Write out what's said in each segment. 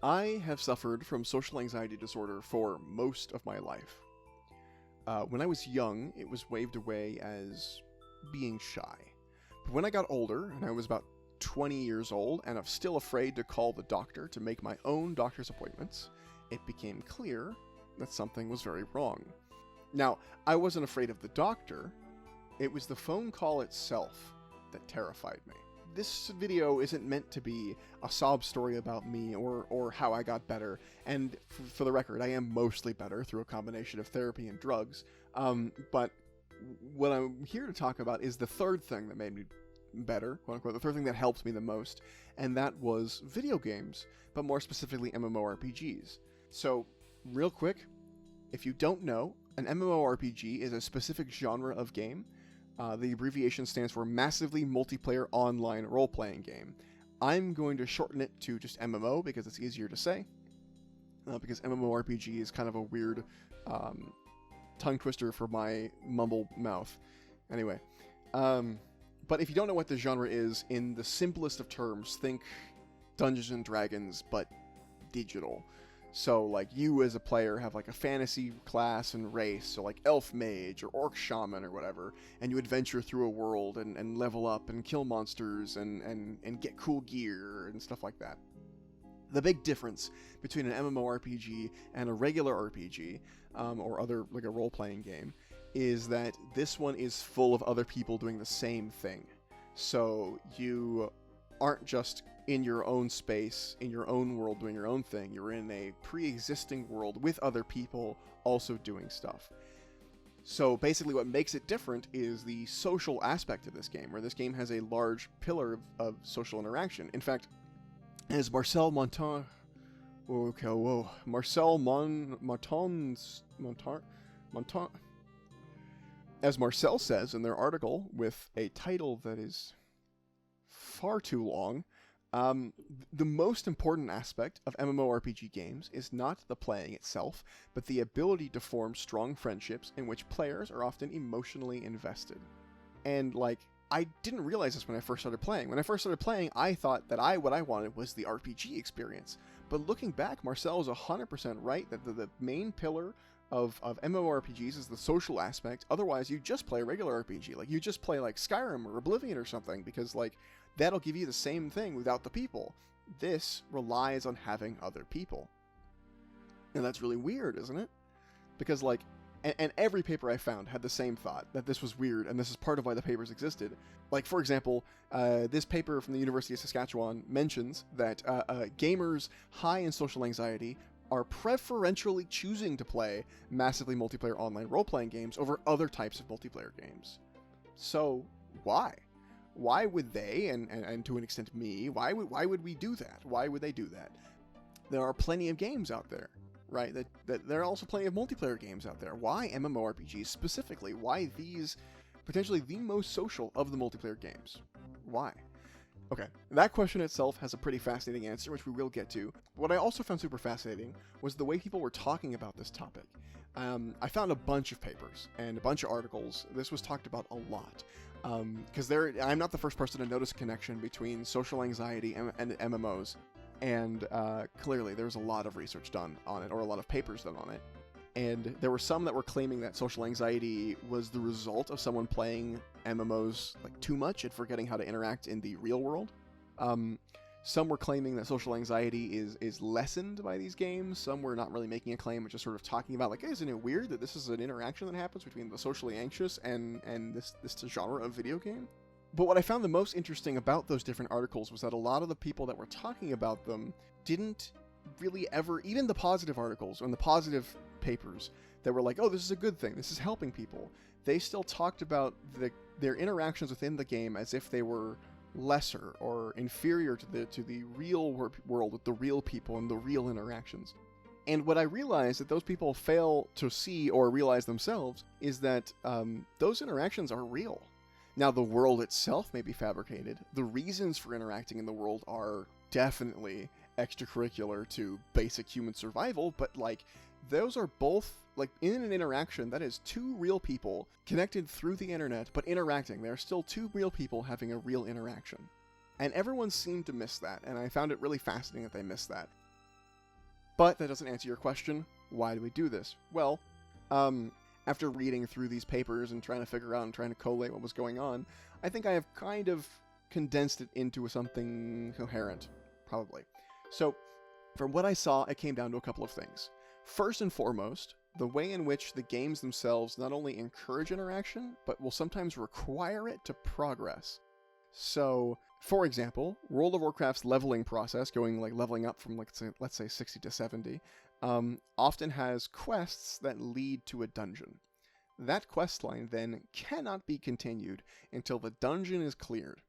I have suffered from social anxiety disorder for most of my life. When I was young, it was waved away as being shy. But when I got older, and I was about 20 years old, and I'm still afraid to call the doctor to make my own doctor's appointments, it became clear that something was very wrong. Now, I wasn't afraid of the doctor. It was the phone call itself that terrified me. This video isn't meant to be a sob story about me or how I got better, and for the record, I am mostly better through a combination of therapy and drugs, but what I'm here to talk about is the third thing that made me better, quote unquote, the third thing that helped me the most, and that was video games, but more specifically MMORPGs. So, real quick, if you don't know, an MMORPG is a specific genre of game. The abbreviation stands for Massively Multiplayer Online Role-Playing Game. I'm going to shorten it to just MMO because it's easier to say, because MMORPG is kind of a weird tongue twister for my mumble mouth. Anyway, but if you don't know what the genre is, in the simplest of terms, think Dungeons and Dragons, but digital. So, like, you as a player have, like, a fantasy class and race, so, like, elf mage or orc shaman or whatever, and you adventure through a world and level up and kill monsters and get cool gear and stuff like that. The big difference between an MMORPG and a regular RPG, or other, like, a role-playing game, is that this one is full of other people doing the same thing. So, you aren't just in your own space, in your own world, doing your own thing. You're in a pre-existing world with other people also doing stuff. So basically what makes it different is the social aspect of this game, where this game has a large pillar of social interaction. In fact, as Marcel as Marcel says in their article, with a title that is far too long, the most important aspect of MMORPG games is not the playing itself, but the ability to form strong friendships in which players are often emotionally invested. And, like, I didn't realize this when I first started playing. When I first started playing, I thought that what I wanted was the RPG experience. But looking back, Marcel is 100% right that the main pillar of MMORPGs is the social aspect. Otherwise, you just play a regular RPG. Like, you just play, like, Skyrim or Oblivion or something, because, like, that'll give you the same thing without the people. This relies on having other people. And that's really weird, isn't it? Because, like, and every paper I found had the same thought, that this was weird, and this is part of why the papers existed. Like, for example, this paper from the University of Saskatchewan mentions that gamers high in social anxiety are preferentially choosing to play massively multiplayer online role-playing games over other types of multiplayer games. So, why? Why would they, and to an extent me, why would we do that? Why would they do that? There are plenty of games out there, right? That there are also plenty of multiplayer games out there. Why MMORPGs specifically? Why these potentially the most social of the multiplayer games? Why? Okay, that question itself has a pretty fascinating answer, which we will get to. What I also found super fascinating was the way people were talking about this topic. I found a bunch of papers and a bunch of articles. This was talked about a lot. Because I'm not the first person to notice a connection between social anxiety and MMOs, and clearly there's a lot of research done on it, or a lot of papers done on it. And there were some that were claiming that social anxiety was the result of someone playing MMOs like too much and forgetting how to interact in the real world. Some were claiming that social anxiety is lessened by these games. Some were not really making a claim, but just sort of talking about, like, hey, isn't it weird that this is an interaction that happens between the socially anxious and this genre of video game? But what I found the most interesting about those different articles was that a lot of the people that were talking about them didn't really ever, even the positive articles and the positive papers that were like, oh, this is a good thing, this is helping people, they still talked about their interactions within the game as if they were lesser or inferior to the real world with the real people and the real interactions. And what I realized that those people fail to see or realize themselves is that those interactions are real. Now, the world itself may be fabricated. The reasons for interacting in the world are definitely extracurricular to basic human survival, but, like, those are both, like, in an interaction, that is two real people connected through the internet, but interacting. They're still two real people having a real interaction. And everyone seemed to miss that, and I found it really fascinating that they missed that. But that doesn't answer your question. Why do we do this? Well, after reading through these papers and trying to figure out and trying to collate what was going on, I think I have kind of condensed it into something coherent, probably. So, from what I saw, it came down to a couple of things. First and foremost, the way in which the games themselves not only encourage interaction, but will sometimes require it to progress. So, for example, World of Warcraft's leveling process, leveling up from, let's say 60 to 70, often has quests that lead to a dungeon. That quest line then cannot be continued until the dungeon is cleared.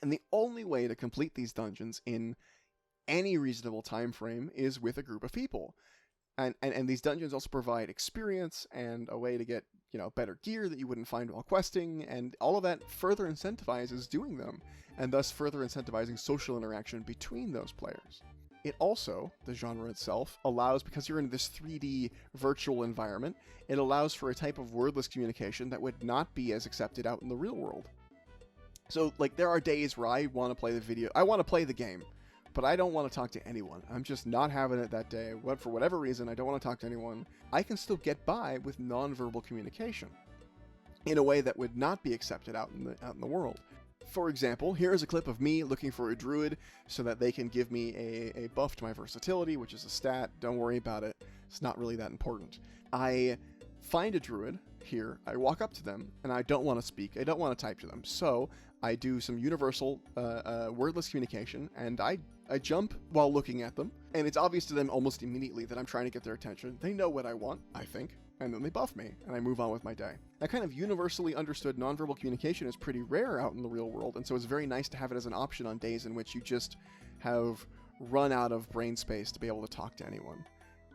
And the only way to complete these dungeons in any reasonable time frame is with a group of people. And these dungeons also provide experience and a way to get, better gear that you wouldn't find while questing, and all of that further incentivizes doing them, and thus further incentivizing social interaction between those players. It also, the genre itself, allows, because you're in this 3D virtual environment, it allows for a type of wordless communication that would not be as accepted out in the real world. So, there are days where I want to play the game, but I don't want to talk to anyone. I'm just not having it that day. For whatever reason, I don't want to talk to anyone. I can still get by with nonverbal communication in a way that would not be accepted out in the world. For example, here is a clip of me looking for a druid so that they can give me a buff to my versatility, which is a stat. Don't worry about it. It's not really that important. I find a druid here. I walk up to them, and I don't want to speak. I don't want to type to them. So I do some universal wordless communication, and I jump while looking at them, and it's obvious to them almost immediately that I'm trying to get their attention. They know what I want, I think, and then they buff me, and I move on with my day. That kind of universally understood nonverbal communication is pretty rare out in the real world, and so it's very nice to have it as an option on days in which you just have run out of brain space to be able to talk to anyone.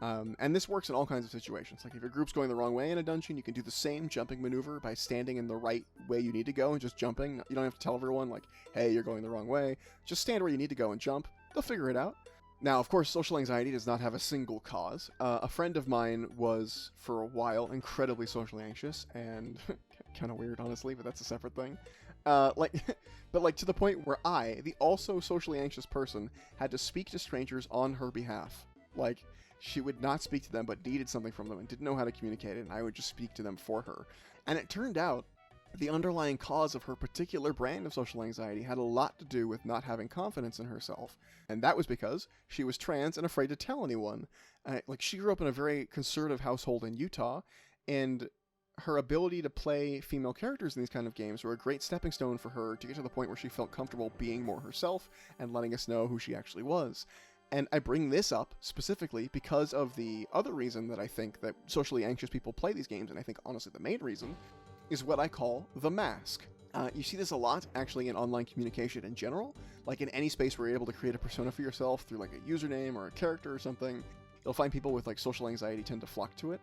And this works in all kinds of situations. Like if your group's going the wrong way in a dungeon, you can do the same jumping maneuver by standing in the right way you need to go and just jumping. You don't have to tell everyone, hey, you're going the wrong way. Just stand where you need to go and jump. They'll figure it out. Now, of course, social anxiety does not have a single cause. A friend of mine was, for a while, incredibly socially anxious, and kind of weird, honestly, but that's a separate thing. But to the point where I, the also socially anxious person, had to speak to strangers on her behalf. She would not speak to them, but needed something from them and didn't know how to communicate it, and I would just speak to them for her. And it turned out the underlying cause of her particular brand of social anxiety had a lot to do with not having confidence in herself. And that was because she was trans and afraid to tell anyone. She grew up in a very conservative household in Utah, and her ability to play female characters in these kind of games were a great stepping stone for her to get to the point where she felt comfortable being more herself and letting us know who she actually was. And I bring this up specifically because of the other reason that I think that socially anxious people play these games, and I think honestly the main reason, is what I call the mask. You see this a lot, actually, in online communication in general. In any space where you're able to create a persona for yourself through a username or a character or something, you'll find people with social anxiety tend to flock to it.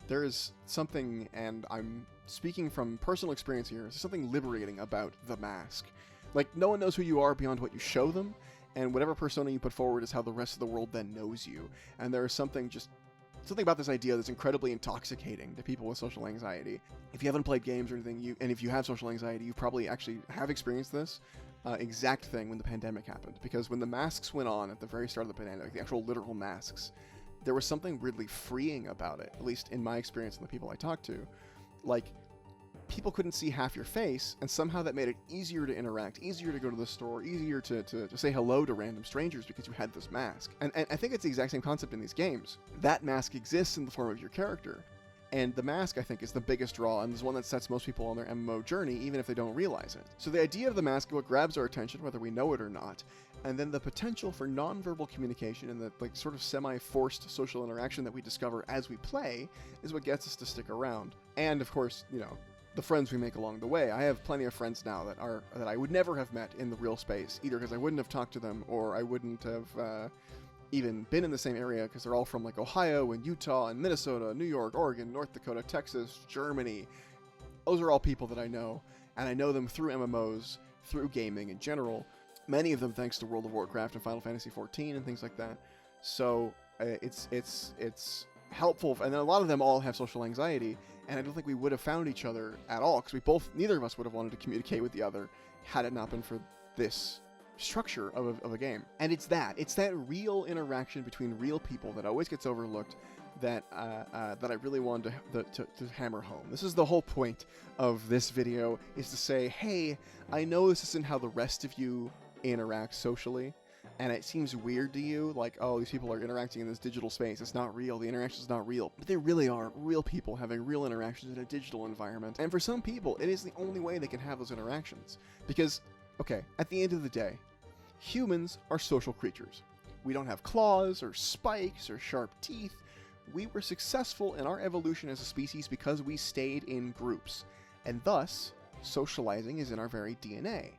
There is something, and I'm speaking from personal experience here, there's something liberating about the mask. No one knows who you are beyond what you show them, and whatever persona you put forward is how the rest of the world then knows you. And there is something about this idea that's incredibly intoxicating to people with social anxiety. If you haven't played games or anything, and if you have social anxiety, you probably actually have experienced this exact thing when the pandemic happened. Because when the masks went on at the very start of the pandemic, the actual literal masks, there was something weirdly freeing about it, at least in my experience and the people I talked to. People couldn't see half your face, and somehow that made it easier to interact, easier to go to the store, easier to say hello to random strangers because you had this mask. And I think it's the exact same concept in these games. That mask exists in the form of your character. And the mask, I think, is the biggest draw, and is one that sets most people on their MMO journey, even if they don't realize it. So the idea of the mask is what grabs our attention, whether we know it or not, and then the potential for nonverbal communication and the sort of semi-forced social interaction that we discover as we play is what gets us to stick around. And, of course, the friends we make along the way. I have plenty of friends now that I would never have met in the real space, either because I wouldn't have talked to them, or I wouldn't have even been in the same area, because they're all from Ohio and Utah and Minnesota, New York, Oregon, North Dakota, Texas, Germany. Those are all people that I know, and I know them through MMOs, through gaming in general. Many of them thanks to World of Warcraft and Final Fantasy XIV and things like that. So it's helpful, and then a lot of them all have social anxiety. And I don't think we would have found each other at all, because neither of us would have wanted to communicate with the other had it not been for this structure of a game. And it's that real interaction between real people that always gets overlooked, that I really wanted to hammer home. This is the whole point of this video, is to say, hey, I know this isn't how the rest of you interact socially, and it seems weird to you, like, oh, these people are interacting in this digital space, it's not real, the interaction's not real. But they really are real people having real interactions in a digital environment. And for some people, it is the only way they can have those interactions. Because, okay, at the end of the day, humans are social creatures. We don't have claws, or spikes, or sharp teeth. We were successful in our evolution as a species because we stayed in groups. And thus, socializing is in our very DNA.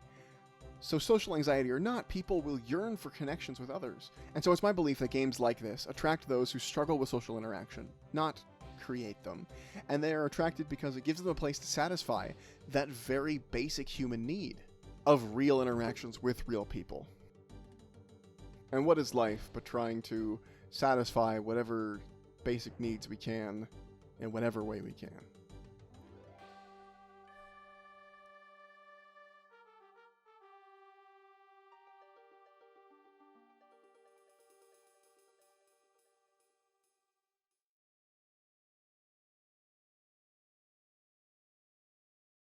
So social anxiety or not, people will yearn for connections with others. And so it's my belief that games like this attract those who struggle with social interaction, not create them. And they are attracted because it gives them a place to satisfy that very basic human need of real interactions with real people. And what is life but trying to satisfy whatever basic needs we can in whatever way we can?